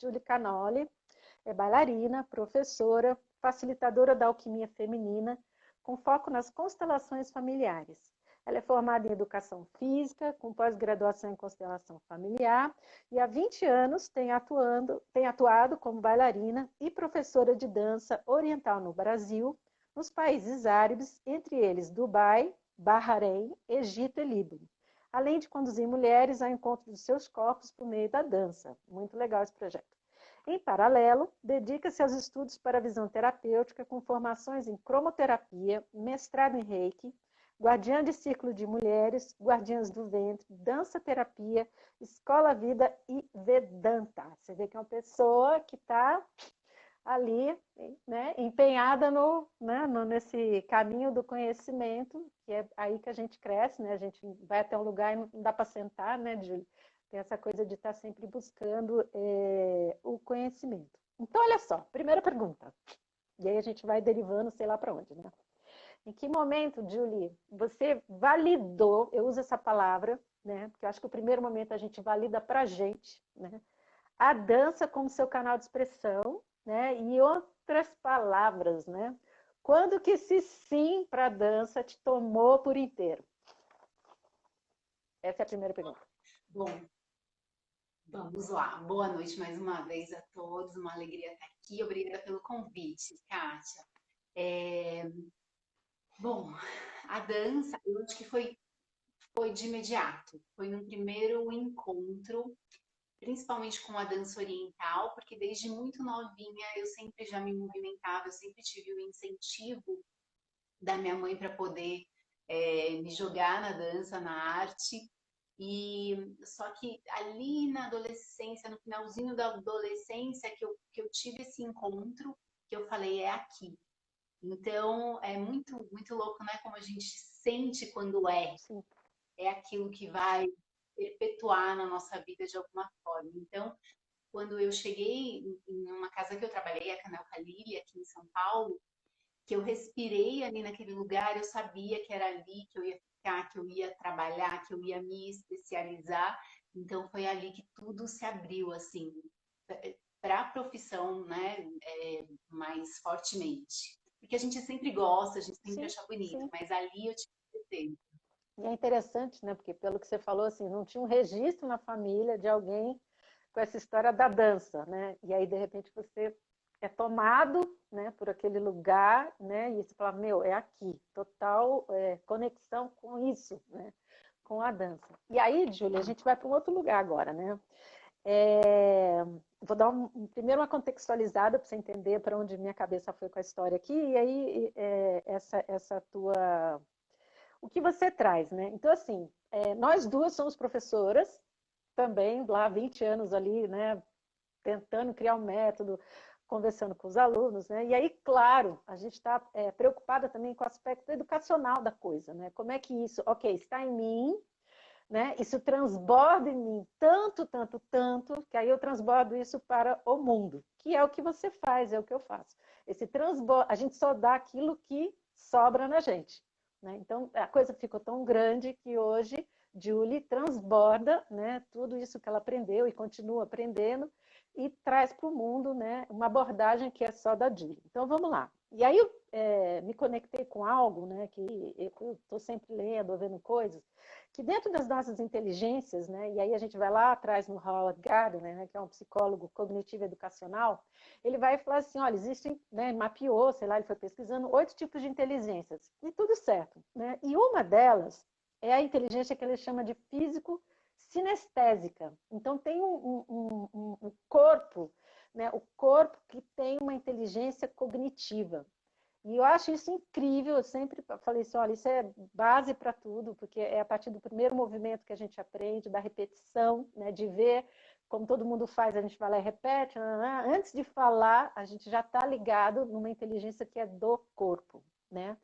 Julie Canoli é bailarina, professora, facilitadora da alquimia feminina, com foco nas constelações familiares. Ela é formada em educação física, com pós-graduação em constelação familiar, e há 20 anos tem atuado como bailarina e professora de dança oriental no Brasil, nos países árabes, entre eles Dubai, Bahrein, Egito e Líbano, além de conduzir mulheres ao encontro dos seus corpos por meio da dança. Muito legal esse projeto. Em paralelo, dedica-se aos estudos para a visão terapêutica com formações em cromoterapia, mestrado em Reiki, guardiã de círculo de mulheres, guardiãs do ventre, dança terapia, escola vida e Vedanta. Você vê que é uma pessoa que está ali, né, empenhada nesse caminho do conhecimento, que é aí que a gente cresce, né? A gente vai até um lugar e não dá para sentar, né, Júlia? Tem essa coisa de estar sempre buscando o conhecimento. Então, olha só, primeira pergunta. E aí a gente vai derivando, sei lá para onde, né? Em que momento, Julie, você validou, eu uso essa palavra, né? Porque eu acho que o primeiro momento a gente valida para a gente, né? A dança como seu canal de expressão, né? E outras palavras, né? Quando que esse sim para a dança te tomou por inteiro? Essa é a primeira pergunta. Bom, vamos lá. Boa noite mais uma vez a todos. Uma alegria estar aqui. Obrigada pelo convite, Kátia. Bom, a dança, eu acho que foi de imediato. Foi num primeiro encontro, principalmente com a dança oriental, porque desde muito novinha eu sempre já me movimentava, eu sempre tive o incentivo da minha mãe para poder me jogar na dança, na arte. E só que ali na adolescência, no finalzinho da adolescência, que eu tive esse encontro, que eu falei, é aqui. Então é muito louco, né? Como a gente sente quando Sim. é aquilo que vai perpetuar na nossa vida de alguma forma. Então, quando eu cheguei em uma casa que eu trabalhei, a Canal Calili, aqui em São Paulo, que eu respirei ali naquele lugar, eu sabia que era ali que eu ia ficar, que eu ia trabalhar, que eu ia me especializar. Então foi ali que tudo se abriu assim para a profissão, né, mais fortemente. Porque a gente sempre gosta, a gente sempre Sim, acha bonito, sim. mas ali eu tive certeza. E é interessante, né? Porque pelo que você falou, assim, não tinha um registro na família de alguém com essa história da dança, né? E aí, de repente, você é tomado, né, por aquele lugar, né? E você fala, meu, é aqui, total conexão com isso, né? Com a dança. E aí, Júlia, a gente vai para um outro lugar agora, né? Vou dar primeiro uma contextualizada para você entender para onde minha cabeça foi com a história aqui, e aí essa tua o que você traz, né? Então, assim, nós duas somos professoras, também, lá 20 anos ali, né? Tentando criar um método, conversando com os alunos, né? E aí, claro, a gente está preocupada também com o aspecto educacional da coisa, né? Como é que isso, ok, está em mim, né? Isso transborda em mim tanto, tanto, tanto, que aí eu transbordo isso para o mundo, que é o que você faz, é o que eu faço. Esse transbordo, a gente só dá aquilo que sobra na gente, né? Então, a coisa ficou tão grande que hoje Julie transborda, né, tudo isso que ela aprendeu e continua aprendendo e traz para o mundo, né, uma abordagem que é só da Julie. Então, vamos lá. E aí eu me conectei com algo, né, que eu estou sempre lendo, vendo coisas, que dentro das nossas inteligências, né, e aí a gente vai lá atrás no Howard Gardner, né, que é um psicólogo cognitivo educacional, ele vai falar assim, olha, existem, né, mapeou, sei lá, ele foi pesquisando 8 tipos de inteligências, e tudo certo, né? E uma delas é a inteligência que ele chama de físico-sinestésica. Então tem um corpo, né, o corpo que tem uma inteligência cognitiva. E eu acho isso incrível, eu sempre falei assim, olha, isso é base para tudo, porque é a partir do primeiro movimento que a gente aprende, da repetição, né, de ver como todo mundo faz, a gente vai lá e repete, antes de falar, a gente já está ligado numa inteligência que é do corpo, né?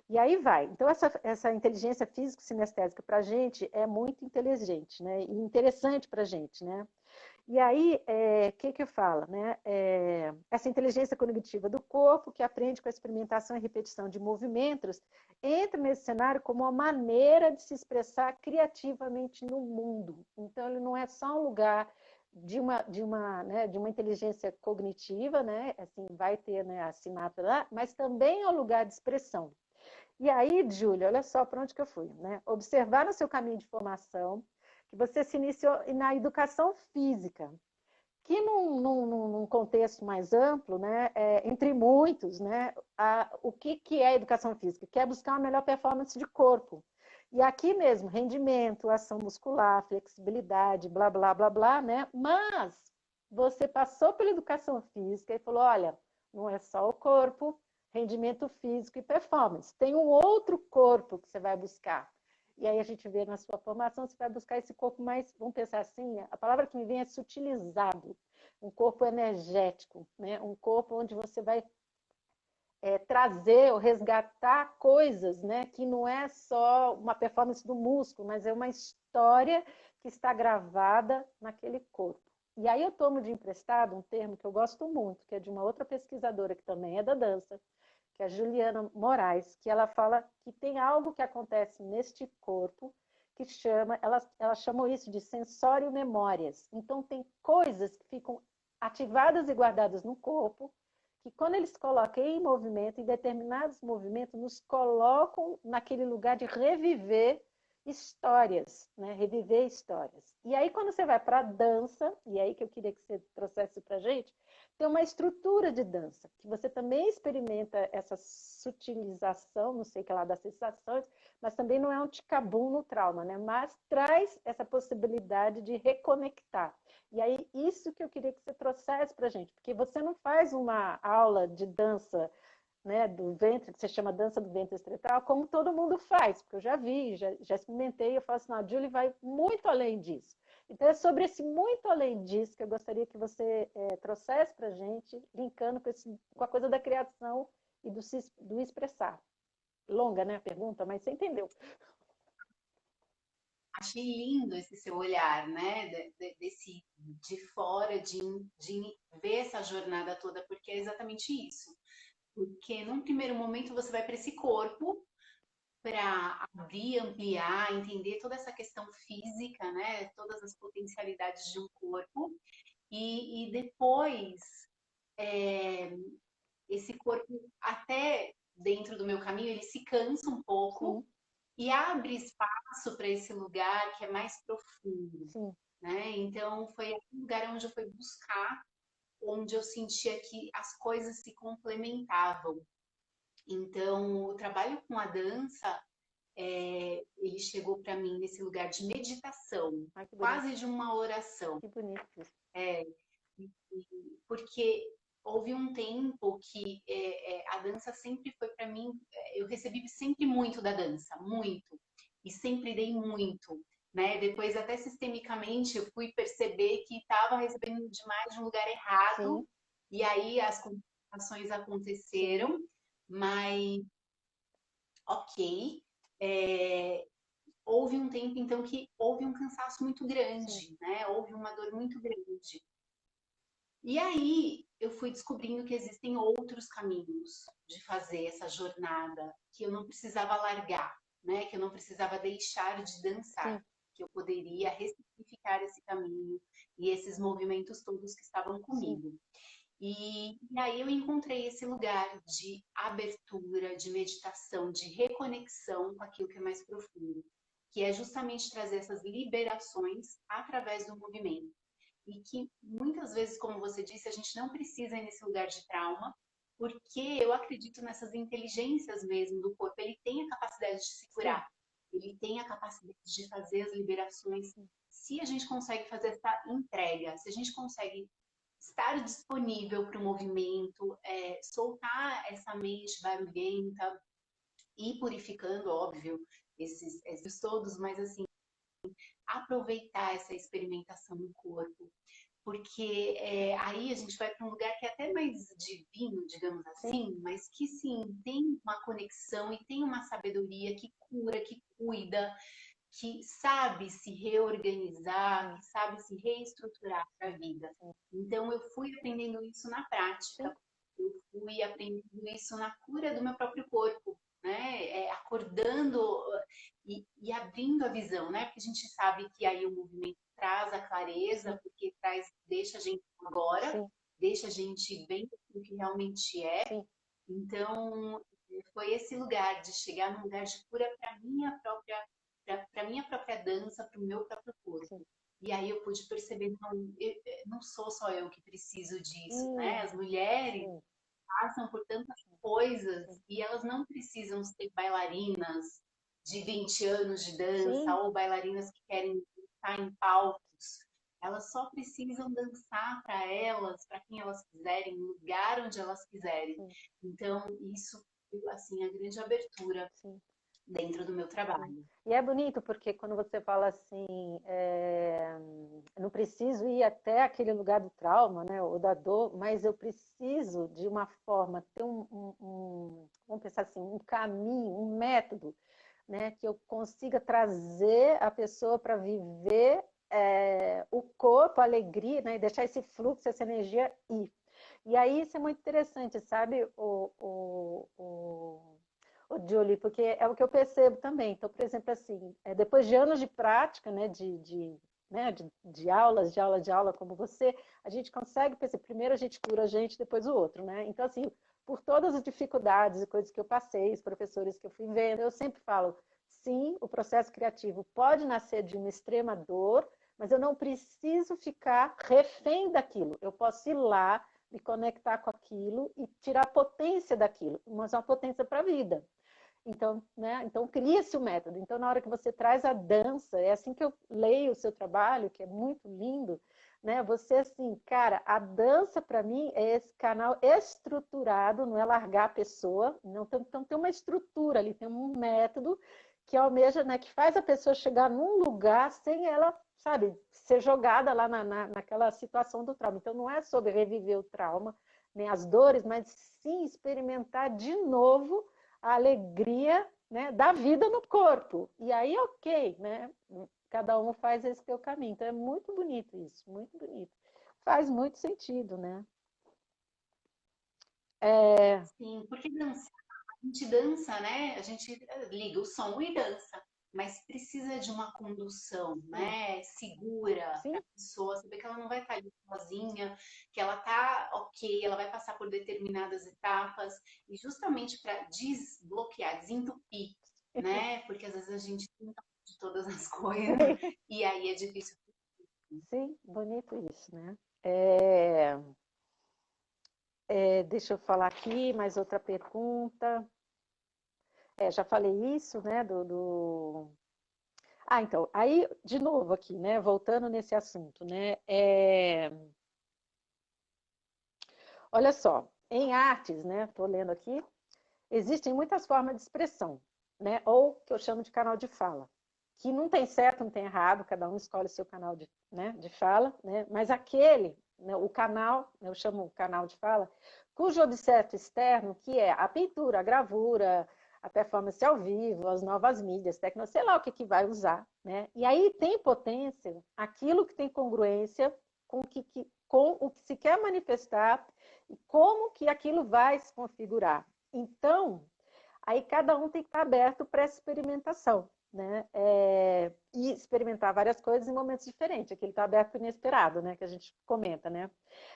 E aí vai. Então, essa inteligência físico-sinestésica para a gente é muito inteligente, né? E interessante para a gente, né? E aí, que fala? Né? Essa inteligência cognitiva do corpo, que aprende com a experimentação e repetição de movimentos, entra nesse cenário como uma maneira de se expressar criativamente no mundo. Então, ele não é só um lugar de uma inteligência cognitiva, né? Assim, vai ter, né, a sinapse lá, mas também é um lugar de expressão. E aí, Júlia, olha só para onde que eu fui, né? Observar no seu caminho de formação que você se iniciou na educação física, que num contexto mais amplo, né, entre muitos, né, o que é a educação física? Que é buscar uma melhor performance de corpo. E aqui mesmo, rendimento, ação muscular, flexibilidade, blá, blá, blá, blá, né? Mas você passou pela educação física e falou, olha, não é só o corpo, rendimento físico e performance. Tem um outro corpo que você vai buscar. E aí a gente vê na sua formação, você vai buscar esse corpo mais, vamos pensar assim, a palavra que me vem é sutilizado, um corpo energético, né? Um corpo onde você vai trazer ou resgatar coisas, né? Que não é só uma performance do músculo, mas é uma história que está gravada naquele corpo. E aí eu tomo de emprestado um termo que eu gosto muito, que é de uma outra pesquisadora que também é da dança, que é a Juliana Moraes, que ela fala que tem algo que acontece neste corpo que chama, ela chamou isso de sensório-memórias. Então, tem coisas que ficam ativadas e guardadas no corpo, que quando eles colocam em movimento, em determinados movimentos, nos colocam naquele lugar de reviver histórias, né? Reviver histórias. E aí, quando você vai para a dança, e aí que eu queria que você trouxesse para a gente, tem uma estrutura de dança, que você também experimenta essa sutilização, não sei o que lá, das sensações, mas também não é um ticabum no trauma, né? Mas traz essa possibilidade de reconectar. E aí, isso que eu queria que você trouxesse para a gente, porque você não faz uma aula de dança, né, do ventre, que você chama dança do ventre estretal, como todo mundo faz, porque eu já vi, já experimentei, eu falo assim, a Julie vai muito além disso. Então, é sobre esse muito além disso que eu gostaria que você trouxesse para a gente, linkando com a coisa da criação e do expressar. Longa, né, a pergunta, mas você entendeu. Achei lindo esse seu olhar, né? Desse de fora, de ver essa jornada toda, porque é exatamente isso. Porque num primeiro momento você vai para esse corpo para abrir, ampliar, entender toda essa questão física, né? Todas as potencialidades de um corpo. E depois, é, esse corpo, até dentro do meu caminho, ele se cansa um pouco Sim, e abre espaço para esse lugar que é mais profundo, sim, né? Então, foi um lugar onde eu fui buscar, onde eu sentia que as coisas se complementavam. Então, o trabalho com a dança, ele chegou para mim nesse lugar de meditação, ai que bonito, quase de uma oração. que bonito isso. É, porque houve um tempo que a dança sempre foi para mim, eu recebi sempre muito da dança, muito, e sempre dei muito, né? Depois, até sistemicamente, eu fui perceber que estava recebendo demais de um lugar errado, Sim, e aí as complicações sim, aconteceram, mas ok. É, houve um tempo, então, que houve um cansaço muito sim, grande, né? Houve uma dor muito grande. E aí eu fui descobrindo que existem outros caminhos de fazer essa jornada, que eu não precisava largar, né? Que eu não precisava deixar de dançar, sim, que eu poderia ressignificar esse caminho e esses movimentos todos que estavam sim, comigo. E aí eu encontrei esse lugar de abertura, de meditação, de reconexão com aquilo que é mais profundo, que é justamente trazer essas liberações através do movimento e que muitas vezes, como você disse, a gente não precisa ir nesse lugar de trauma, porque eu acredito nessas inteligências mesmo do corpo. Ele tem a capacidade de se sim, curar, ele tem a capacidade de fazer as liberações. Se a gente consegue fazer essa entrega, se a gente consegue estar disponível para o movimento, soltar essa mente barulhenta e purificando, óbvio, esses todos, mas assim, aproveitar essa experimentação no corpo, porque aí a gente vai para um lugar que é até mais divino, digamos sim, assim, mas que sim, tem uma conexão e tem uma sabedoria que cura, que cuida, que sabe se reorganizar, sim, que sabe se reestruturar para a sim, vida. sim, Então eu fui aprendendo isso na sim, prática, eu fui aprendendo isso na cura do meu próprio corpo, né? Acordando e abrindo a visão, né? Porque a gente sabe que aí o movimento traz a clareza, porque deixa a gente agora, sim, deixa a gente bem o que realmente é. sim, Então, foi esse lugar de chegar num lugar de cura para minha própria dança, para o meu próprio sim. corpo. E aí eu pude perceber, não, não sou só eu que preciso disso, né? Hum, As mulheres sim, passam por tantas coisas sim. e elas não precisam ser bailarinas de 20 anos de dança Sim, ou bailarinas que querem estar em palcos. Elas só precisam dançar para elas, para quem elas quiserem, no lugar onde elas quiserem. sim, Então, isso foi assim a grande abertura sim. dentro do meu Sim. trabalho. E é bonito porque quando você fala assim, não preciso ir até aquele lugar do trauma, né, ou da dor, mas eu preciso de uma forma, ter vamos pensar assim, um caminho, um método, né, que eu consiga trazer a pessoa para viver o corpo, a alegria, né, e deixar esse fluxo, essa energia ir. E aí isso é muito interessante, sabe, o Julie, porque é o que eu percebo também. Então, por exemplo, assim, depois de anos de prática, né, né, de aulas, de aula como você, a gente consegue perceber, primeiro a gente cura a gente, depois o outro, né? Então, assim, por todas as dificuldades e coisas que eu passei, os professores que eu fui vendo, eu sempre falo, sim, o processo criativo pode nascer de uma extrema dor, mas eu não preciso ficar refém daquilo. Eu posso ir lá, me conectar com aquilo e tirar a potência daquilo, mas uma potência para a vida. Então, né? Então cria-se o método. Então, na hora que você traz a dança, é assim que eu leio o seu trabalho, que é muito lindo, né? Você assim, cara, a dança para mim é esse canal estruturado, não é largar a pessoa, não tem, então tem uma estrutura ali, tem um método que almeja, né, que faz a pessoa chegar num lugar sem ela, sabe, ser jogada lá naquela situação do trauma. Então não é sobre reviver o trauma, nem as dores, mas sim experimentar de novo a alegria, né, da vida no corpo. E aí, ok, né? Cada um faz esse teu caminho. Então é muito bonito isso, muito bonito. Faz muito sentido, né? É, Sim, porque dançar, a gente dança, né? A gente liga o som e dança, mas precisa de uma condução, sim, né? Segura para sim, a pessoa saber que ela não vai estar ali sozinha, que ela tá ok, ela vai passar por determinadas etapas e justamente para desbloquear, desentupir, né? Porque às vezes a gente tenta de todas as coisas e aí é difícil. sim, bonito isso, né? Deixa eu falar aqui, mais outra pergunta. Já falei isso, né? Ah, então, aí, de novo aqui, né? Voltando nesse assunto, né? Olha só, em artes, né? Estou lendo aqui, existem muitas formas de expressão, né? Ou que eu chamo de canal de fala, que não tem certo, não tem errado, cada um escolhe o seu canal né, de fala, né? Mas aquele, né, o canal, eu chamo o canal de fala, cujo objeto externo, que é a pintura, a gravura, a performance ao vivo, as novas mídias, tecnologia, sei lá o que vai usar, né? E aí tem potência aquilo que tem congruência com o que se quer manifestar e como que aquilo vai se configurar. Então, aí cada um tem que estar aberto para essa experimentação, né? E experimentar várias coisas em momentos diferentes, aquele está aberto para o inesperado, né? Que a gente comenta, né?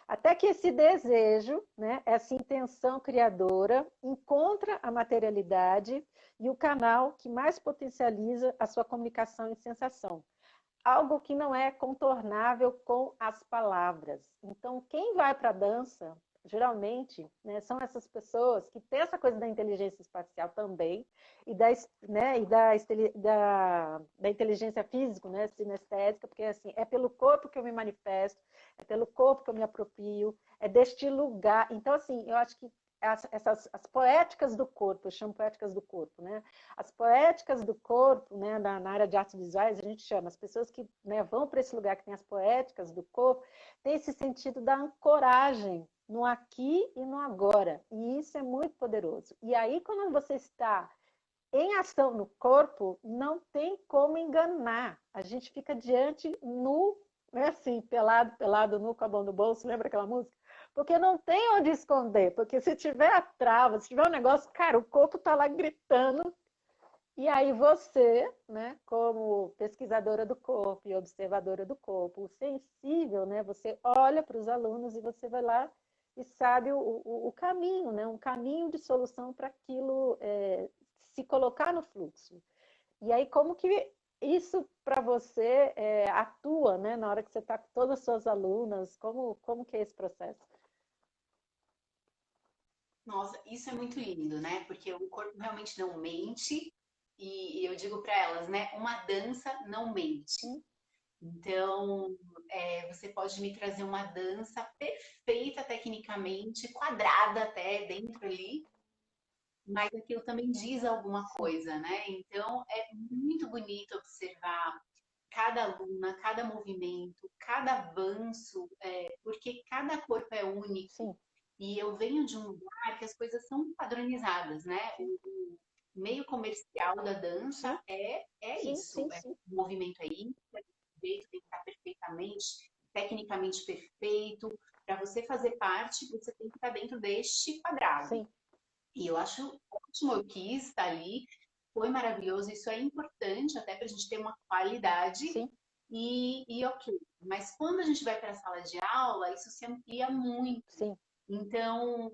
Até que esse desejo, né? Essa intenção criadora encontra a materialidade e o canal que mais potencializa a sua comunicação e sensação. Algo que não é contornável com as palavras. Então, quem vai para a dança, geralmente, né, são essas pessoas que têm essa coisa da inteligência espacial também, e né, da inteligência física, né, sinestésica, porque assim, é pelo corpo que eu me manifesto, é pelo corpo que eu me aproprio, é deste lugar. Então, assim, eu acho que as poéticas do corpo, eu chamo poéticas do corpo, né? As poéticas do corpo, né, na área de artes visuais, a gente chama as pessoas que, né, vão para esse lugar que tem as poéticas do corpo, tem esse sentido da ancoragem no aqui e no agora. E isso é muito poderoso. E aí, quando você está em ação no corpo, não tem como enganar. A gente fica diante nu, né, assim, pelado, pelado, nu, com a mão no bolso, lembra aquela música? Porque não tem onde esconder, porque se tiver a trava, se tiver um negócio, cara, o corpo está lá gritando, E aí você, né, como pesquisadora do corpo e observadora do corpo, sensível, né, você olha para os alunos e você vai lá e sabe o caminho, né, um caminho de solução para aquilo se colocar no fluxo. E aí como que isso para você atua, né, na hora que você está com todas as suas alunas, como que é esse processo? Nossa, isso é muito lindo, né? Porque o corpo realmente não mente, e eu digo para elas, né? Uma dança não mente. Sim, Então, você pode me trazer uma dança perfeita tecnicamente, quadrada até dentro ali, mas aquilo também diz alguma sim, coisa, né? Então, é muito bonito observar cada aluna, cada movimento, cada avanço, porque cada corpo é único. sim, E eu venho de um lugar que as coisas são padronizadas, né? sim, O meio comercial da dança sim, é sim, isso, sim, sim, o movimento é ímpar, o jeito tem que estar perfeitamente, tecnicamente perfeito. Para você fazer parte, você tem que estar dentro deste quadrado. sim, E eu acho ótimo, eu quis estar ali, foi maravilhoso, isso é importante até para a gente ter uma qualidade sim, e ok. Mas quando a gente vai para a sala de aula, isso se amplia muito. sim, Então,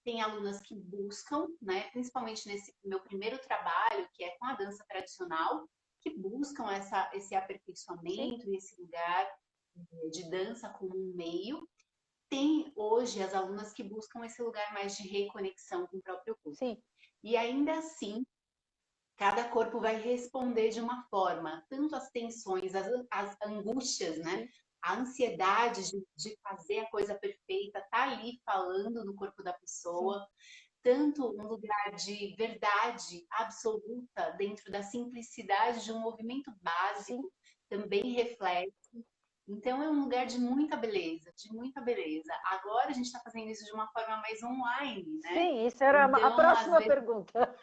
tem alunas que buscam, né, principalmente nesse meu primeiro trabalho, que é com a dança tradicional, que buscam esse sim, aperfeiçoamento, esse lugar de dança como um meio. Tem hoje as alunas que buscam esse lugar mais de reconexão com o próprio corpo. sim, E ainda assim, cada corpo vai responder de uma forma, tanto as tensões, as angústias, né? sim, A ansiedade de fazer a coisa perfeita tá ali falando no corpo da sim, pessoa, tanto um lugar de verdade absoluta dentro da simplicidade de um movimento sim. básico também reflete. Então é um lugar de muita beleza, de muita beleza. Agora a gente está fazendo isso de uma forma mais online, né? Sim, isso era a Então, às próxima vezes, pergunta.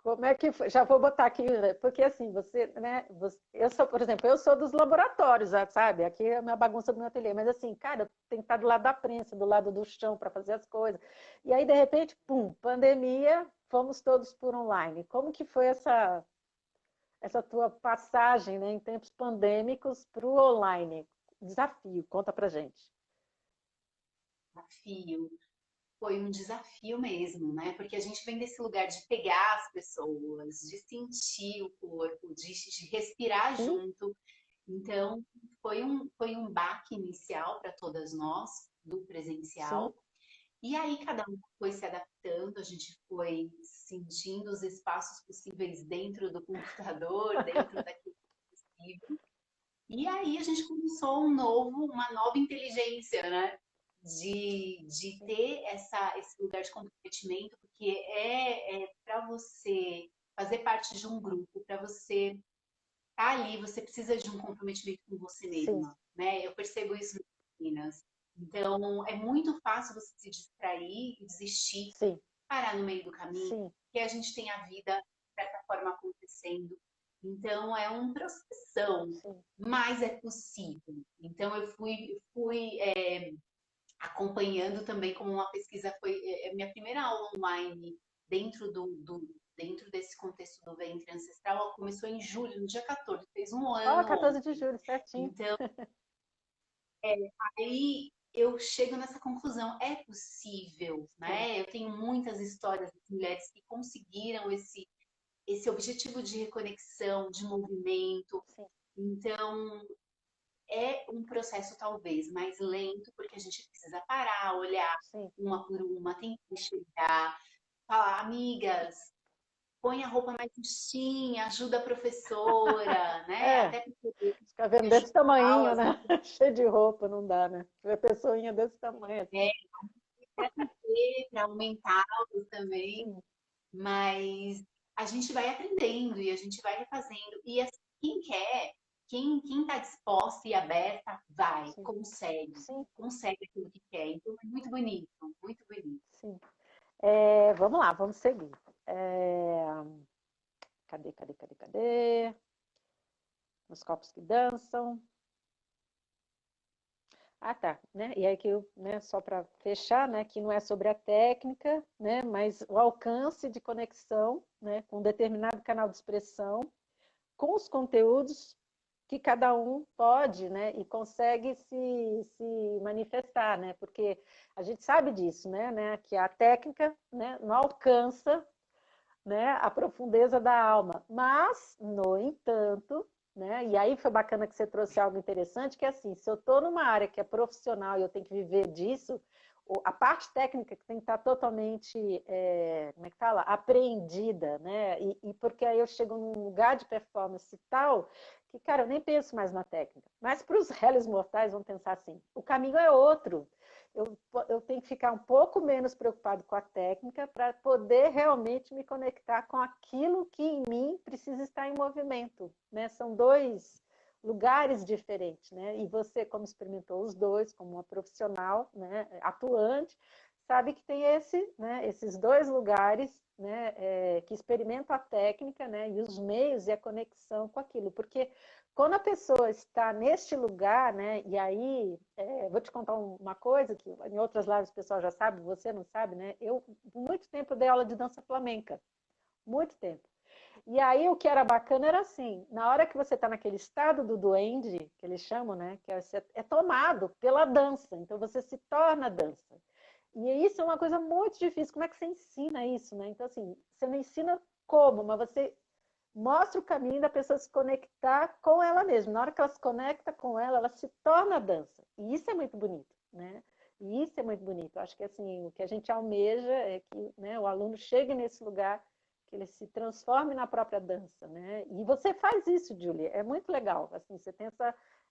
Como é que foi? Já vou botar aqui, né? Porque assim, você, né? Eu sou, por exemplo, eu sou dos laboratórios, sabe? Aqui é a minha bagunça do meu ateliê, mas assim, cara, tem que estar do lado da prensa, do lado do chão para fazer as coisas. E aí, de repente, pum, pandemia, fomos todos por online. Como que foi essa tua passagem, né, em tempos pandêmicos para o online? Desafio, conta pra gente. desafio, foi um desafio mesmo, né? Porque a gente vem desse lugar de pegar as pessoas, de sentir o corpo, de respirar Sim, junto. Então, foi um baque inicial para todas nós, do sim, presencial. E aí, cada um foi se adaptando, a gente foi sentindo os espaços possíveis dentro do computador, dentro daquilo que é possível. E aí a gente começou uma nova inteligência, né? De sim, ter esse lugar de comprometimento, porque para você fazer parte de um grupo, para você estar ali, você precisa de um comprometimento com você sim, mesma, né? Eu percebo isso nas meninas. Então, é muito fácil você se distrair e desistir, sim, parar no meio do caminho, sim, que a gente tem a vida de certa forma acontecendo. Então é um processão, sim, mas é possível. Então eu fui acompanhando também como uma pesquisa foi minha primeira aula online dentro dentro desse contexto do ventre ancestral. Começou em julho, no dia 14, fez um ó, ano 14 de ontem. julho, certinho. Então aí eu chego nessa conclusão, é possível, Sim, né? Eu tenho muitas histórias de mulheres que conseguiram esse objetivo de reconexão, de movimento. sim, Então, é um processo talvez mais lento, porque a gente precisa parar, olhar sim. uma por uma, tentar enxergar, falar, amigas, põe a roupa mais justinha, ajuda a professora, né? É, Até porque ficar vendo desse digital, tamanhinho, às né? Cheio de roupa, não dá, né? Ver pessoinha desse tamanho assim. vezes, para aumentá-los também, Sim, mas a gente vai aprendendo e a gente vai refazendo. E assim, quem quer, quem está disposta e aberta, vai, sim, sim, consegue aquilo que quer. Então é muito bonito, muito bonito. sim. Vamos lá, vamos seguir. É, cadê? Os copos que dançam. Ah, tá, né? E aí que eu, né, só para fechar, né, que não é sobre a técnica, né, mas o alcance de conexão, né, com um determinado canal de expressão, com os conteúdos que cada um pode, né, e consegue se manifestar, né, porque a gente sabe disso, né, que a técnica, né, não alcança, né, a profundeza da alma. Mas, no entanto, né, e aí foi bacana que você trouxe algo interessante, que é assim, se eu estou numa área que é profissional e eu tenho que viver disso, a parte técnica que tem que estar totalmente, como é que fala? Apreendida, né? E porque aí eu chego num lugar de performance tal, que, cara, eu nem penso mais na técnica. Mas para os réis mortais, vão pensar assim, o caminho é outro, eu tenho que ficar um pouco menos preocupado com a técnica para poder realmente me conectar com aquilo que em mim precisa estar em movimento, né? São dois lugares diferentes, né? E você, como experimentou os dois, como uma profissional, né, atuante, sabe que tem esses dois lugares, né, que experimentam a técnica, né, e os meios e a conexão com aquilo, porque quando a pessoa está neste lugar, né, e aí, vou te contar uma coisa que em outras lives o pessoal já sabe, você não sabe, né? Eu, por muito tempo, dei aula de dança flamenca, muito tempo. E aí, o que era bacana era assim, na hora que você está naquele estado do duende, que eles chamam, né, que é tomado pela dança, então você se torna dança. E isso é uma coisa muito difícil, como é que você ensina isso, né? Então, assim, você não ensina como, mas você mostra o caminho da pessoa se conectar com ela mesma. Na hora que ela se conecta com ela se torna dança. E isso é muito bonito, né? E isso é muito bonito. Eu acho que assim, o que a gente almeja é que, né, o aluno chegue nesse lugar, que ele se transforme na própria dança, né? E você faz isso, Julie, é muito legal. Assim, você tem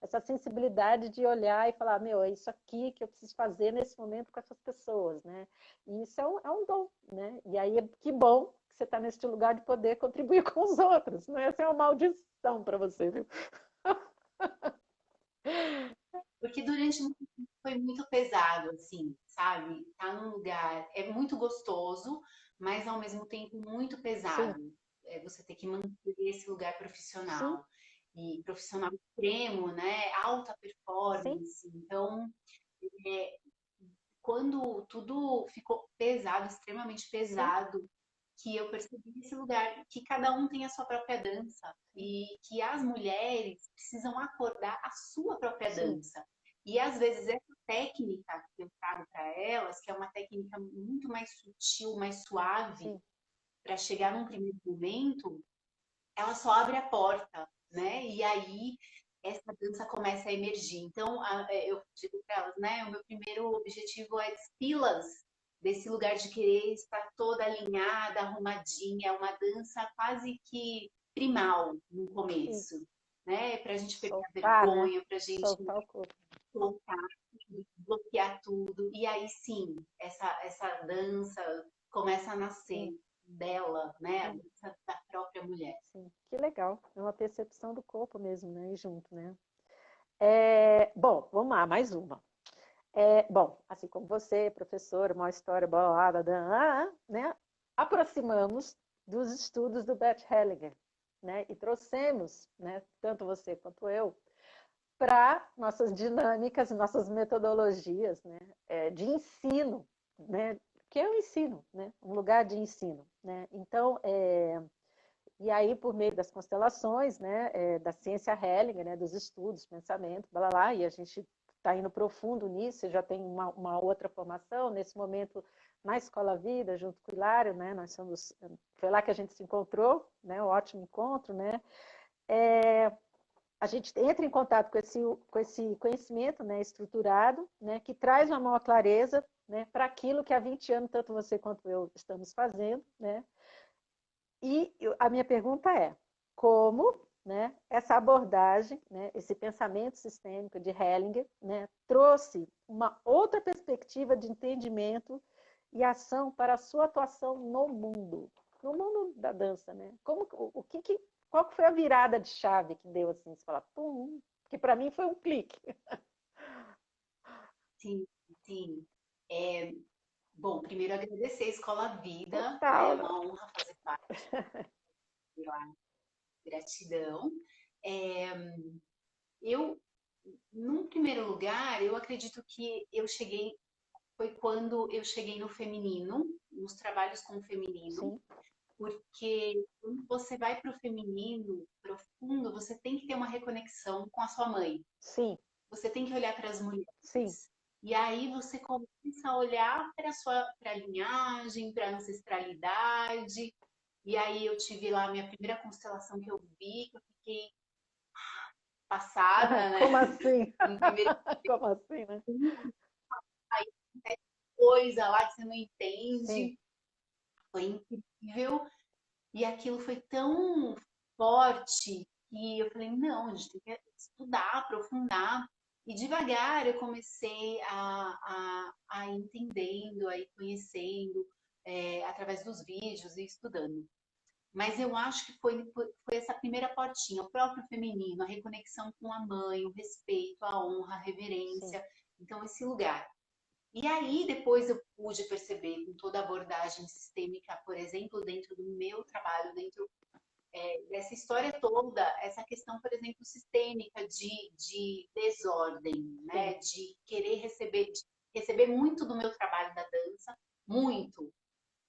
essa sensibilidade de olhar e falar, meu, é isso aqui que eu preciso fazer nesse momento com essas pessoas, né? E isso é um dom, né? E aí, que bom que você está nesse lugar de poder contribuir com os outros. Não ia ser uma maldição para você, viu? Porque durante muito tempo foi muito pesado, assim, sabe? Tá num lugar, é muito gostoso, mas ao mesmo tempo muito Sim, pesado. É você ter que manter esse lugar sim, profissional. E profissional extremo, né? Alta sim, performance. Então, quando tudo ficou pesado, extremamente sim, pesado, que eu percebi nesse lugar que cada um tem a sua própria dança sim, e que as mulheres precisam acordar a sua própria sim, dança. E às vezes essa técnica que eu trago para elas, que é uma técnica muito mais sutil, mais suave, sim, para chegar num primeiro momento, ela só abre a porta, né? E aí essa dança começa a emergir. Então, eu digo para elas, né? O meu primeiro objetivo é despí-las desse lugar de querer estar toda alinhada, arrumadinha, é uma dança quase que primal no sim. começo, né? Para a gente perder a Soltar, né? vergonha, para a gente Soltar o corpo. soltar, bloquear tudo. E aí sim, essa dança começa a nascer Sim, dela, né? A sim, dança da própria mulher. sim. Que legal. É uma percepção do corpo mesmo, né? E junto, né? Bom, vamos lá, mais uma. Bom, assim como você, professora, uma história bolada, né? Aproximamos dos estudos do Bert Hellinger, né? E trouxemos, né? Tanto você quanto eu, para nossas dinâmicas, nossas metodologias, né? De ensino, né? Que é o ensino, né? Um lugar de ensino, né? Então, e aí, por meio das constelações, né, da ciência Hellinger, né, dos estudos, pensamento, blá, blá, blá, e a gente está indo profundo nisso, já tem uma outra formação, nesse momento, na Escola Vida, junto com o Hilário, né, foi lá que a gente se encontrou, né, um ótimo encontro, né, a gente entra em contato com esse conhecimento, né, estruturado, né, que traz uma maior clareza, né, para aquilo que há 20 anos, tanto você quanto eu estamos fazendo, né, e a minha pergunta é: como, né, essa abordagem, né, esse pensamento sistêmico de Hellinger, né, trouxe uma outra perspectiva de entendimento e ação para a sua atuação no mundo da dança, né? Qual que foi a virada de chave que deu assim, você fala, pum, que para mim foi um clique. Sim, sim. É, bom, primeiro agradecer a Escola Vida, né? É Total, né? uma honra fazer parte de lá. Gratidão. É, eu num primeiro lugar, eu acredito que foi quando eu cheguei no feminino, nos trabalhos com o feminino, Sim, porque quando você vai para o feminino profundo, você tem que ter uma reconexão com a sua mãe. sim, Você tem que olhar para as sim. mulheres. E aí você começa a olhar para a linhagem, para a ancestralidade. E aí eu tive lá a minha primeira constelação que eu vi, que eu fiquei passada, né? Como assim? No primeiro Como assim, né? coisa lá que você não Sim, entende. Foi incrível. E aquilo foi tão forte que eu falei, não, a gente tem que estudar, aprofundar. E devagar eu comecei a ir entendendo, a ir conhecendo, através dos vídeos e estudando. Mas eu acho que foi essa primeira portinha, o próprio feminino, a reconexão com a mãe, o respeito, a honra, a sim, reverência. Então, esse lugar. E aí, depois eu pude perceber, com toda a abordagem sistêmica, por exemplo, dentro do meu trabalho, dentro dessa história toda, essa questão, por exemplo, sistêmica de desordem, sim, né? De receber muito do meu trabalho da dança, muito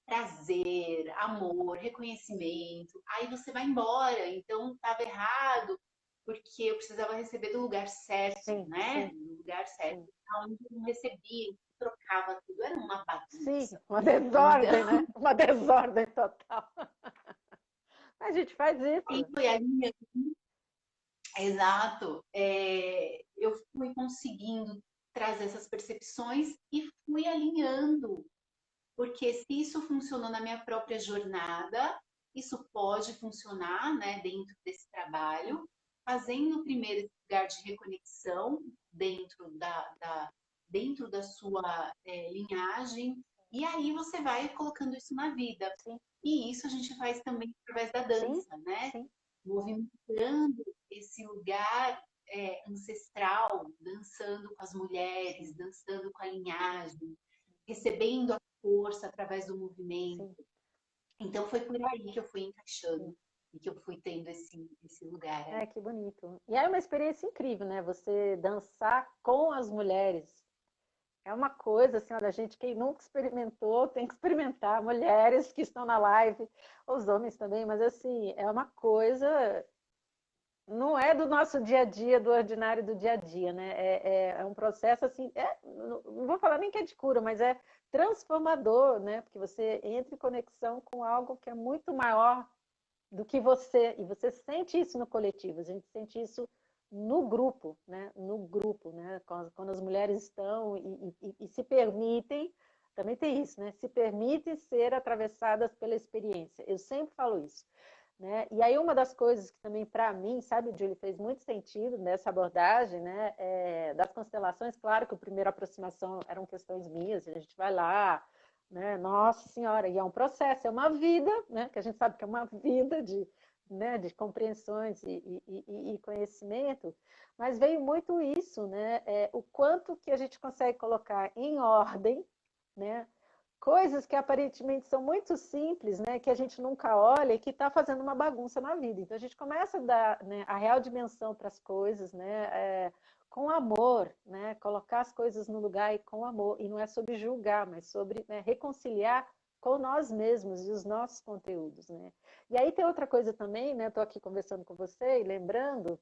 prazer, amor, reconhecimento. Aí você vai embora, então estava errado, porque eu precisava receber do lugar certo, sim, né? sim, Do lugar certo, sim. onde eu não recebia, trocava tudo, era uma Sim, bagunça. uma desordem, Então, né? Uma desordem total. A gente faz aí isso. foi ali, exato, eu fui conseguindo trazer essas percepções e fui alinhando, porque se isso funcionou na minha própria jornada, isso pode funcionar, né, dentro desse trabalho, fazendo primeiro esse lugar de reconexão dentro dentro da sua linhagem, e aí você vai colocando isso na vida. Sim, E isso a gente faz também através da sim, dança, né? sim, Movimentando esse lugar ancestral, dançando com as mulheres, sim, dançando com a linhagem, recebendo a força através do movimento. sim, Então foi por aí que eu fui sim. encaixando e que eu fui tendo esse lugar É, aí. que bonito. E é uma experiência incrível, né? Você dançar com as mulheres. É uma coisa, assim, olha, gente, quem nunca experimentou, tem que experimentar. Mulheres que estão na live, os homens também, mas assim, é uma coisa, não é do nosso dia a dia, do ordinário do dia a dia, né? É um processo assim, não vou falar nem que é de cura, mas é transformador, né? Porque você entra em conexão com algo que é muito maior do que você, e você sente isso no coletivo, a gente sente isso no grupo, né? No grupo, né? Quando as mulheres estão e se permitem, também tem isso, né? Se permitem ser atravessadas pela experiência. Eu sempre falo isso. Né? E aí uma das coisas que também para mim, sabe, Julie, fez muito sentido nessa abordagem, né, das constelações, claro que a primeira aproximação eram questões minhas, a gente vai lá, né, nossa senhora, e é um processo, é uma vida, né, que a gente sabe que é uma vida né, de compreensões e conhecimento, mas veio muito isso, né, o quanto que a gente consegue colocar em ordem, né, coisas que aparentemente são muito simples, né, que a gente nunca olha e que está fazendo uma bagunça na vida. Então a gente começa a dar, né, a real dimensão para as coisas, né, com amor, né, colocar as coisas no lugar e com amor. E não é sobre julgar, mas sobre, né, reconciliar com nós mesmos e os nossos conteúdos, né. E aí tem outra coisa também, né, estou aqui conversando com você e lembrando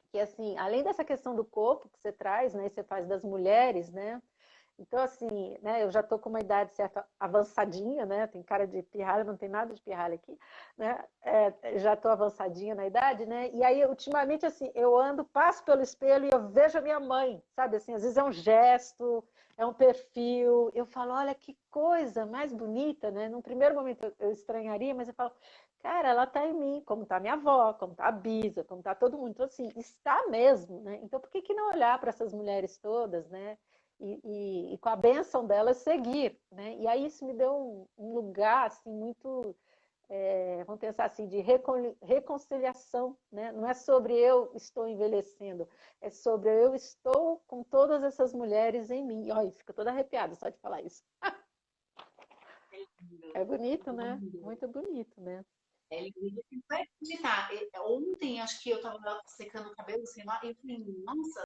que assim, além dessa questão do corpo que você traz, né, e você faz das mulheres, né, então, assim, né, eu já estou com uma idade certa avançadinha, né? Tem cara de pirralha, não tem nada de pirralha aqui, né? Já estou avançadinha na idade, né? E aí, ultimamente, assim, eu ando, passo pelo espelho e eu vejo a minha mãe, sabe? Assim, às vezes é um gesto, é um perfil. Eu falo, olha que coisa mais bonita, né? Num primeiro momento eu estranharia, mas eu falo, cara, ela está em mim, como está minha avó, como está a Bisa, como está todo mundo. Então, assim, está mesmo, né? Então, por que que não olhar para essas mulheres todas, né? E com a bênção delas seguir, né? E aí isso me deu um lugar assim muito, vamos pensar assim, de reconciliação, né? Não é sobre eu estou envelhecendo, é sobre eu estou com todas essas mulheres em mim. Olha, fica toda arrepiada só de falar isso. É lindo, É bonito, muito né? lindo. Muito bonito, né? É lindo, você não vai acreditar. Ontem, acho que eu tava secando o cabelo, sei lá, e eu falei, nossa,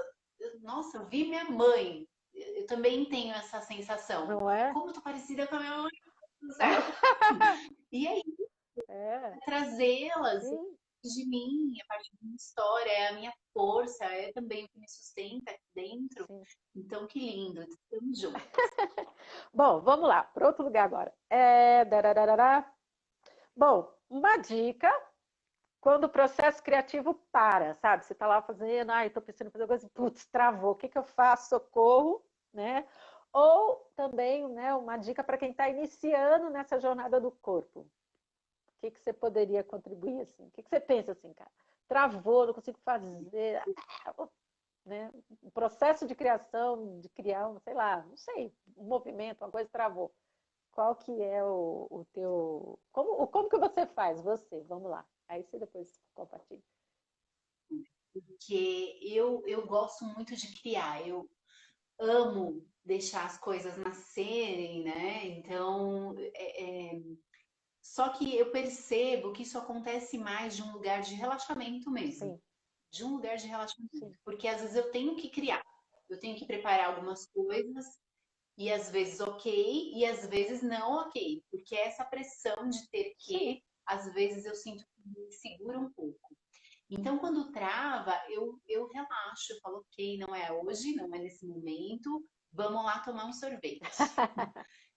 nossa, eu vi minha mãe. Eu também tenho essa sensação. Não é? Como eu tô parecida com a minha mãe do céu. E aí, É, trazê-las sim, de mim, a partir da minha história, é a minha força, é também o que me sustenta aqui dentro. sim. Então, que lindo, estamos juntos. Bom, vamos lá, para outro lugar agora. Darararará. Bom, uma dica quando o processo criativo para, sabe? Você está lá fazendo, ai, estou pensando em fazer coisa, putz, travou, o que que eu faço? Socorro, né? Ou também, né, uma dica para quem está iniciando nessa jornada do corpo. O que que você poderia contribuir assim? O que que você pensa assim, cara? Travou, não consigo fazer, né? O processo de criação, de criar, sei lá, não sei, um movimento, uma coisa travou. Qual que é o teu... Como que você faz, você? Vamos lá. Aí você depois compartilha. Porque eu gosto muito de criar, eu amo deixar as coisas nascerem, né? Então, só que eu percebo que isso acontece mais de um lugar de relaxamento mesmo, Sim, de um lugar de relaxamento, sim, porque às vezes eu tenho que criar, eu tenho que preparar algumas coisas e às vezes ok e às vezes não ok, porque essa pressão de ter sim. que, às vezes eu sinto que me segura um pouco. Então, quando trava, eu relaxo, eu falo, ok, não é hoje, não é nesse momento, vamos lá tomar um sorvete.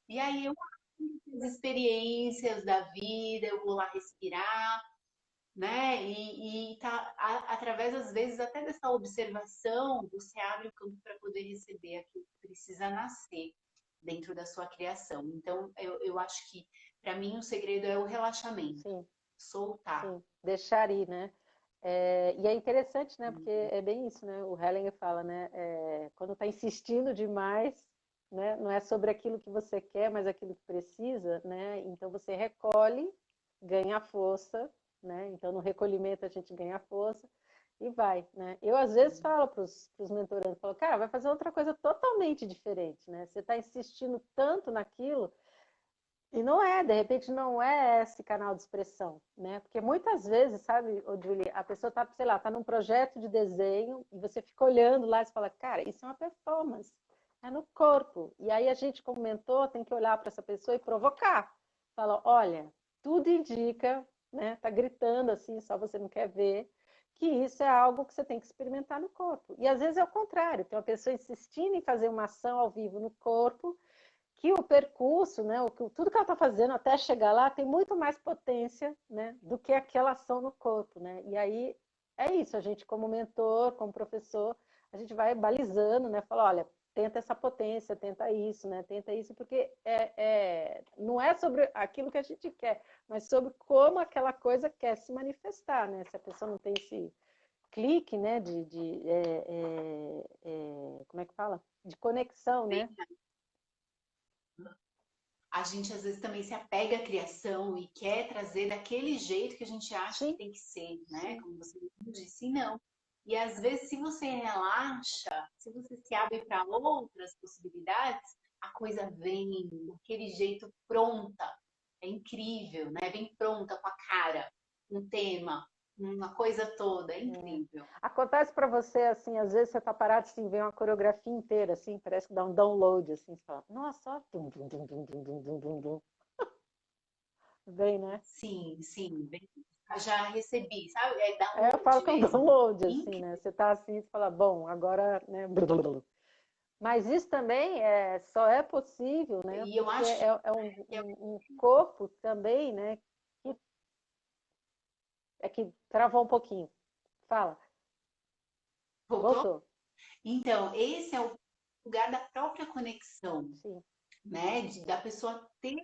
E aí eu as experiências da vida, eu vou lá respirar, né? E tá, através, às vezes, até dessa observação, você abre o campo para poder receber aquilo que precisa nascer dentro da sua criação. Então, eu acho que, para mim, o segredo é o relaxamento, Sim, soltar. sim. Deixar ir, né? E é interessante, né? Porque é bem isso, né? O Hellinger fala, né? Quando está insistindo demais, né? Não é sobre aquilo que você quer, mas aquilo que precisa, né? Então você recolhe, ganha força, né? Então no recolhimento a gente ganha força e vai, né? Eu às vezes falo para os mentorandos, falo, cara, vai fazer outra coisa totalmente diferente, né? Você está insistindo tanto naquilo e não é, de repente não é esse canal de expressão, né? Porque muitas vezes, sabe, ô Julie, a pessoa tá, sei lá, tá num projeto de desenho e você fica olhando lá e fala, cara, isso é uma performance, é no corpo. E aí a gente, como mentor, tem que olhar para essa pessoa e provocar. Fala, olha, tudo indica, né? Tá gritando assim, só você não quer ver, que isso é algo que você tem que experimentar no corpo. E às vezes é o contrário, tem uma pessoa insistindo em fazer uma ação ao vivo no corpo que o percurso, né, tudo que ela está fazendo até chegar lá tem muito mais potência, né, do que aquela ação no corpo, né? E aí é isso, a gente como mentor, como professor, a gente vai balizando, né? Fala, olha, tenta essa potência, tenta isso, né? Tenta isso, porque não é sobre aquilo que a gente quer, mas sobre como aquela coisa quer se manifestar, né? Se a pessoa não tem esse clique, né? Como é que fala? De conexão, né? A gente às vezes também se apega à criação e quer trazer daquele jeito que a gente acha que Sim, tem que ser, né? sim. Como você disse, e não. E às vezes, se você relaxa, se você se abre para outras possibilidades, a coisa vem daquele jeito pronta. É incrível, né? Vem pronta com a cara, um tema, uma coisa toda, é É. incrível. Acontece para você, assim, às vezes você tá parado, assim, vê uma coreografia inteira, assim, parece que dá um download, assim, você fala, nossa, ó, dum, dum, dum, dum, dum, dum, dum, dum, dum. Bem, né? Sim, sim, já recebi, sabe? É Eu falo download que é um mesmo. download, assim, né? Você tá assim, você fala, bom, agora, né? Mas isso também só é possível, né? E eu Porque acho é um corpo também, né? Que, que travou um pouquinho. Fala, voltou. voltou. Então, esse é o lugar da própria conexão, Sim, né? Da pessoa ter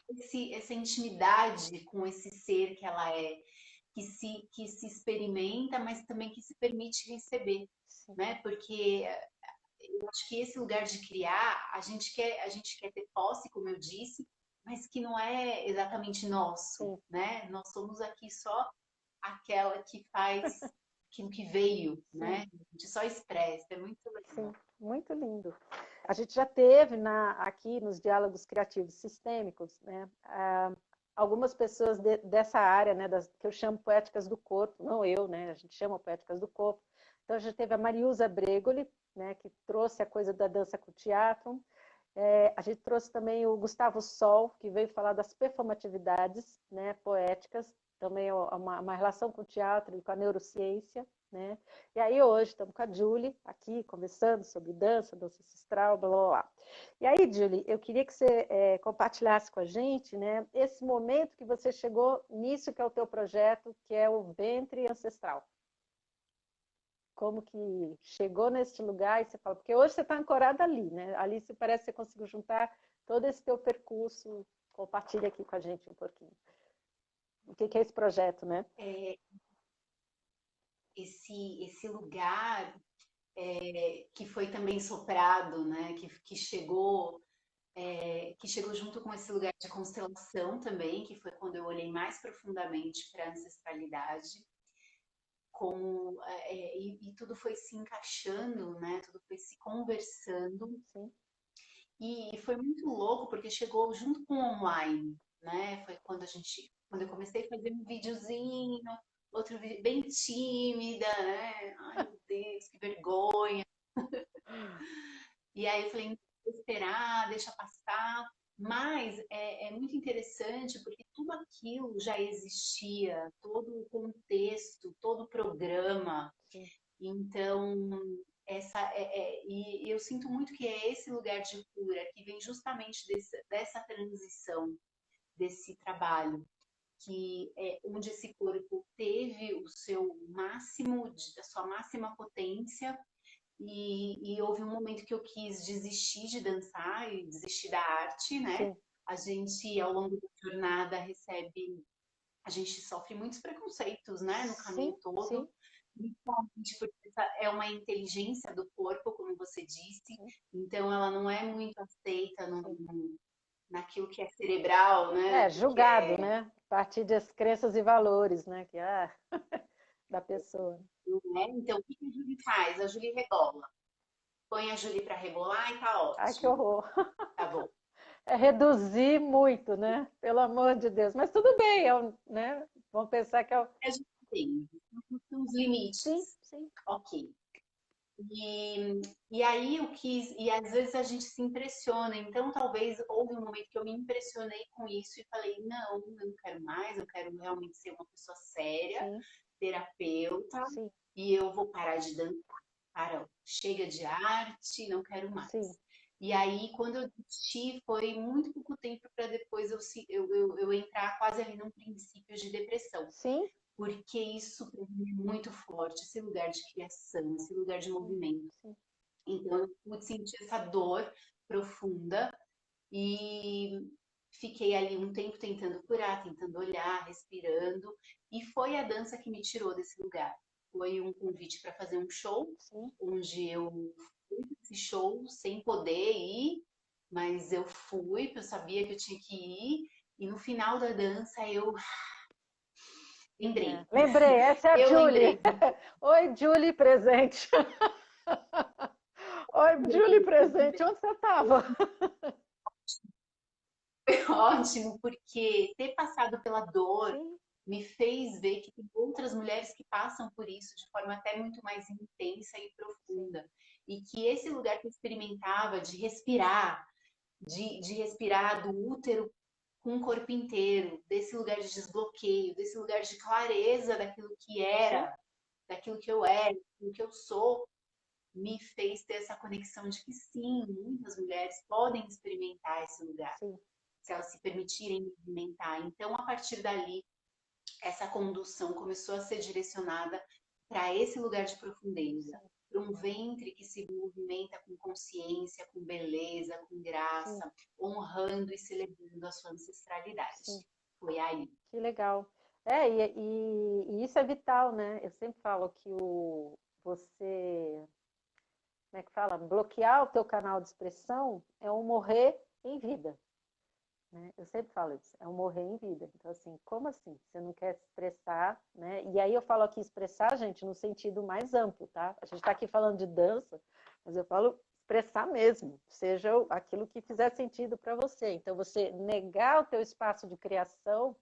essa intimidade com esse ser que ela é, que se experimenta, mas também que se permite receber, sim, né? Porque eu acho que esse lugar de criar, a gente quer ter posse, como eu disse, mas que não é exatamente nosso, sim, né? Nós somos aqui só aquela que faz aquilo que veio, sim. né? A gente só expressa, é muito Sim, legal. muito lindo. A gente já teve aqui nos diálogos criativos sistêmicos, né, algumas pessoas dessa área, né, que eu chamo poéticas do corpo, não eu, né, a gente chama poéticas do corpo. Então a gente teve a Mariusa Bregoli, né, que trouxe a coisa da dança com o teatro. A gente trouxe também o Gustavo Sol, que veio falar das performatividades, né, poéticas, também uma relação com o teatro e com a neurociência. Né? E aí hoje estamos com a Julie aqui, conversando sobre dança, dança ancestral, blá, blá, blá. E aí, Julie, eu queria que você compartilhasse com a gente, né, esse momento que você chegou nisso que é o teu projeto, que é o Ventre Ancestral. Como que chegou nesse lugar e você fala, porque hoje você está ancorada ali, né? Ali você parece que você conseguiu juntar todo esse teu percurso. Compartilha aqui com a gente um pouquinho. O que é esse projeto, né? Esse lugar que foi também soprado, né? Que chegou junto com esse lugar de constelação também, que foi quando eu olhei mais profundamente para a ancestralidade, e tudo foi se encaixando, né? Tudo foi se conversando. Sim. E foi muito louco porque chegou junto com o online, né? Foi quando eu comecei a fazer um videozinho, outro vídeo bem tímida, né? Ai, meu Deus, que vergonha. E aí eu falei, não vou esperar, deixa passar. Mas é muito interessante porque tudo aquilo já existia, todo o contexto, todo o programa. Sim. Então, e eu sinto muito que é esse lugar de cura que vem justamente dessa transição, desse trabalho, que é onde esse corpo teve o seu máximo, a sua máxima potência, e houve um momento que eu quis desistir de dançar e desistir da arte, né? Sim. A gente, ao longo da jornada, a gente sofre muitos preconceitos, né, no caminho Sim. todo, Sim. principalmente porque essa é uma inteligência do corpo, como você disse, Sim. então ela não é muito aceita naquilo que é cerebral, né, naquilo que Julgado, é... né? A partir das crenças e valores, né? Que, da pessoa. Né? Então, o que a Julie faz? A Julie rebola. Põe a Julie para rebolar e tá Ai, que ótimo. horror. Tá bom. É reduzir muito, né? Pelo amor de Deus. Mas tudo bem, né? Vamos pensar que é o... A gente tem uns Sim, limites. sim. Ok. E aí eu quis, e às vezes a gente se impressiona, então talvez houve um momento que eu me impressionei com isso e falei, não, eu não quero mais, eu quero realmente ser uma pessoa séria, Sim, terapeuta, sim, e eu vou parar de dançar. Para, chega de arte, não quero sim. mais. E aí, quando eu desisti, foi muito pouco tempo para depois eu entrar quase ali num princípio de depressão, Sim, porque isso para mim é muito forte, esse lugar de criação, esse lugar de sim, movimento. sim. Então eu pude sentir essa dor profunda e fiquei ali um tempo tentando curar, tentando olhar, respirando, e foi a dança que me tirou desse lugar. Foi um convite para fazer um show, Sim. onde eu fui para esse show sem poder ir, mas eu fui, porque eu sabia que eu tinha que ir, e no final da dança eu lembrei. Lembrei, essa é a Eu Julie. lembrei. Oi, Julie presente. Oi, Julie presente. Lembrei. Onde você estava? Ótimo, porque ter passado pela dor Sim, me fez ver que tem outras mulheres que passam por isso de forma até muito mais intensa e sim, profunda. E que esse lugar que eu experimentava de respirar, de respirar do útero com o corpo inteiro, desse lugar de desbloqueio, desse lugar de clareza daquilo que sim, era, daquilo que eu era, daquilo que eu sou, me fez ter essa conexão de que sim, muitas mulheres podem experimentar esse lugar sim. se elas se permitirem movimentar. Então, a partir dali, essa condução começou a ser direcionada para esse lugar de profundeza, Sim, para um ventre que se movimenta com consciência, com beleza, com sim, graça, honrando e celebrando a sua sim. ancestralidade. Foi aí. Que legal. E isso é vital, né? Eu sempre falo que você, como é que fala? Bloquear o teu canal de expressão é um morrer em vida. Né? Eu sempre falo isso, é um morrer em vida. Então, assim, como assim? Você não quer se expressar, né? E aí eu falo aqui expressar, gente, no sentido mais amplo, tá? A gente está aqui falando de dança, mas eu falo expressar mesmo, seja aquilo que fizer sentido para você. Então, você negar o teu espaço de criação,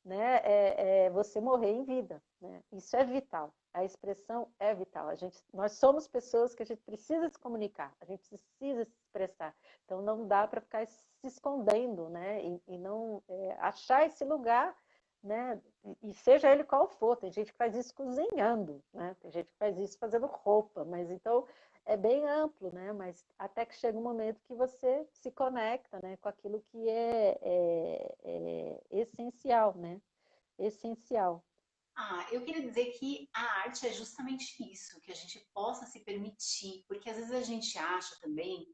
né, é você morrer em vida, né? Isso é vital. A expressão é vital. Nós somos pessoas que a gente precisa se comunicar, a gente precisa se expressar. Então não dá para ficar se escondendo, né? E não achar esse lugar, né? E seja ele qual for. Tem gente que faz isso cozinhando, né? Tem gente que faz isso fazendo roupa, mas então é bem amplo, né? Mas até que chega um momento que você se conecta, né? Com aquilo que é essencial, né? Essencial. Eu queria dizer que a arte é justamente isso, que a gente possa se permitir, porque às vezes a gente acha também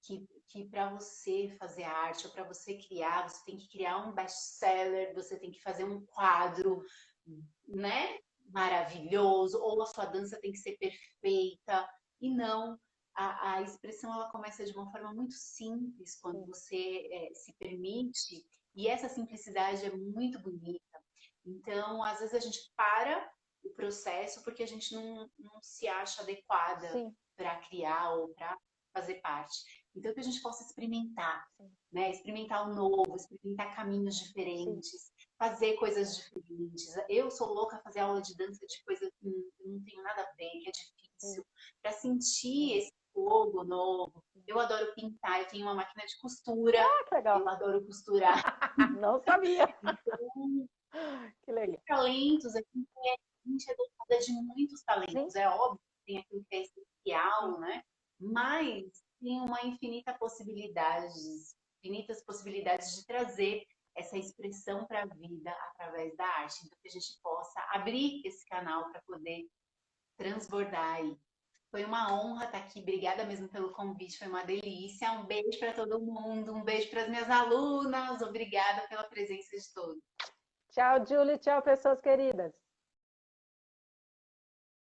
que para você fazer arte ou para você criar, você tem que criar um best-seller, você tem que fazer um quadro, né, maravilhoso, ou a sua dança tem que ser perfeita. E não, a expressão ela começa de uma forma muito simples quando você se permite, e essa simplicidade é muito bonita. Então, às vezes a gente para o processo porque a gente não se acha adequada Sim, para criar ou para fazer parte. Então, que a gente possa experimentar, sim, né? Experimentar o novo, experimentar caminhos sim, diferentes, fazer coisas diferentes. Eu sou louca a fazer aula de dança de coisa que não tenho nada a ver, que é sim. difícil, para sentir esse fogo novo. Eu adoro pintar, eu tenho uma máquina de costura, Ah, que legal. eu adoro costurar. Não sabia. Então, Que tem legal. talentos, a gente é dotada de muitos Sim, talentos. É óbvio que tem aquilo que é sim, essencial, né? Mas tem uma infinitas possibilidades de trazer essa expressão para a vida através da arte. Então, que a gente possa abrir esse canal para poder transbordar aí. Foi uma honra estar aqui. Obrigada mesmo pelo convite, foi uma delícia. Um beijo para todo mundo, um beijo para as minhas alunas. Obrigada pela presença de todos. tchau, Julie. Tchau, pessoas queridas.